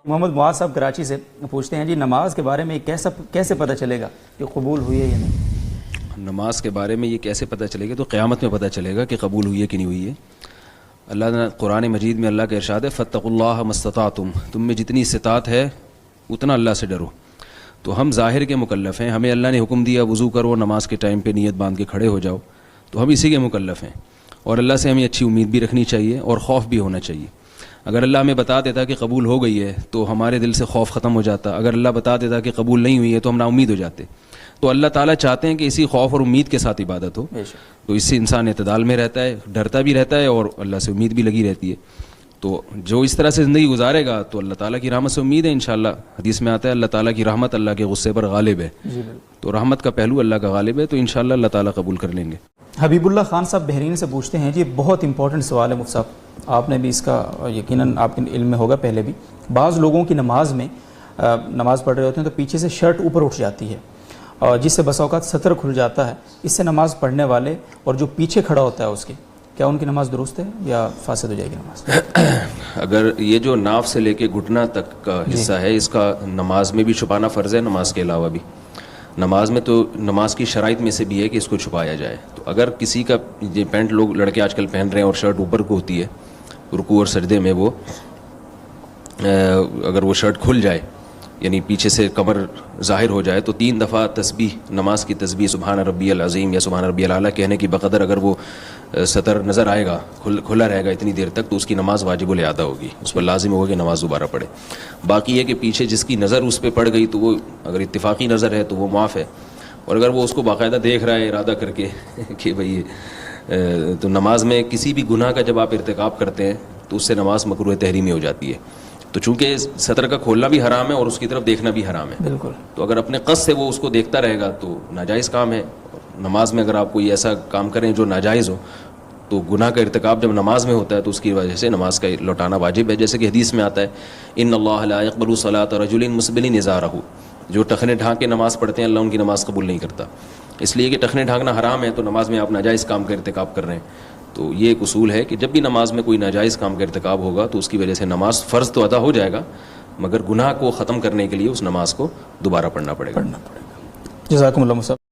محمد معاذ صاحب کراچی سے پوچھتے ہیں جی، نماز کے بارے میں کیسے پتہ چلے گا کہ قبول ہوئی ہے یا نہیں؟ نماز کے بارے میں یہ کیسے پتہ چلے گا؟ تو قیامت میں پتہ چلے گا کہ قبول ہوئی ہے کہ نہیں ہوئی ہے. اللہ نے قرآن مجید میں اللہ کا ارشاد ہے فاتقوا اللہ ما استطعتم، تم میں جتنی استطاعت ہے اتنا اللہ سے ڈرو. تو ہم ظاہر کے مکلف ہیں، ہمیں اللہ نے حکم دیا وضو کرو، نماز کے ٹائم پہ نیت باندھ کے کھڑے ہو جاؤ، تو ہم اسی کے مکلف ہیں. اور اللہ سے ہمیں اچھی امید بھی رکھنی چاہیے اور خوف بھی ہونا چاہیے. اگر اللہ ہمیں بتا دیتا کہ قبول ہو گئی ہے تو ہمارے دل سے خوف ختم ہو جاتا. اگر اللہ بتا دیتا کہ قبول نہیں ہوئی ہے تو ہم نا امید ہو جاتے. تو اللہ تعالیٰ چاہتے ہیں کہ اسی خوف اور امید کے ساتھ عبادت ہو، تو اس سے انسان اعتدال میں رہتا ہے، ڈرتا بھی رہتا ہے اور اللہ سے امید بھی لگی رہتی ہے. تو جو اس طرح سے زندگی گزارے گا تو اللہ تعالیٰ کی رحمت سے امید ہے انشاءاللہ. حدیث میں آتا ہے اللہ تعالیٰ کی رحمت اللہ کے غصے پر غالب ہے. تو رحمت کا پہلو اللہ کا غالب ہے، تو انشاءاللہ اللہ تعالیٰ قبول کر لیں گے. حبیب اللہ خان صاحب بحرین سے پوچھتے ہیں جی، بہت امپورٹنٹ سوال ہے مفتی صاحب، آپ نے بھی اس کا یقیناً آپ کے علم میں ہوگا پہلے بھی. بعض لوگوں کی نماز میں نماز پڑھ رہے ہوتے ہیں تو پیچھے سے شرٹ اوپر اٹھ جاتی ہے اور جس سے بس اوقات سطر کھل جاتا ہے. اس سے نماز پڑھنے والے اور جو پیچھے کھڑا ہوتا ہے اس کی، کیا ان کی نماز درست ہے یا فاسد ہو جائے گی نماز؟ اگر یہ جو ناف سے لے کے گھٹنا تک کا حصہ ہے، اس کا نماز میں بھی چھپانا فرض ہے، نماز کے علاوہ بھی. نماز میں تو نماز کی شرائط میں سے بھی ہے کہ اس کو چھپایا جائے. تو اگر کسی کا یہ پینٹ لوگ لڑکے آج کل پہن رہے ہیں اور شرٹ اوپر کو ہوتی ہے رکوع اور سجدے میں، وہ اگر وہ شرٹ کھل جائے یعنی پیچھے سے کمر ظاہر ہو جائے، تو 3 دفعہ تسبیح، نماز کی تسبیح سبحان ربی العظیم یا سبحان ربی الاعلیٰ کہنے کی بقدر اگر وہ سطر نظر آئے گا، کھلا رہے گا اتنی دیر تک، تو اس کی نماز واجب الادا ہوگی، اس پر لازم ہوگا کہ نماز دوبارہ پڑھے. باقی یہ کہ پیچھے جس کی نظر اس پہ پڑ گئی تو وہ اگر اتفاقی نظر ہے تو وہ معاف ہے، اور اگر وہ اس کو باقاعدہ دیکھ رہا ہے ارادہ کر کے کہ بھئی تو نماز میں کسی بھی گناہ کا جب آپ ارتکاب کرتے ہیں تو اس سے نماز مکروہ تحریمی ہو جاتی ہے. تو چونکہ سطر کا کھولنا بھی حرام ہے اور اس کی طرف دیکھنا بھی حرام ہے، بالکل. تو اگر اپنے قصد سے وہ اس کو دیکھتا رہے گا تو ناجائز کام ہے. نماز میں اگر آپ کوئی ایسا کام کریں جو ناجائز ہو، تو گناہ کا ارتکاب جب نماز میں ہوتا ہے تو اس کی وجہ سے نماز کا لوٹانا واجب ہے. جیسے کہ حدیث میں آتا ہے ان اللہ لا يقبل صلاۃ رجل مسبل ازارہ، جو ٹخنے ڈھانک کے نماز پڑھتے ہیں اللہ ان کی نماز قبول نہیں کرتا. اس لیے کہ ٹخنے ڈھانکنا حرام ہے، تو نماز میں آپ ناجائز کام کا ارتکاب کر رہے ہیں. تو یہ ایک اصول ہے کہ جب بھی نماز میں کوئی ناجائز کام کا ارتکاب ہوگا تو اس کی وجہ سے نماز فرض تو ادا ہو جائے گا، مگر گناہ کو ختم کرنے کے لیے اس نماز کو دوبارہ پڑھنا پڑے گا. جزاکم اللہ.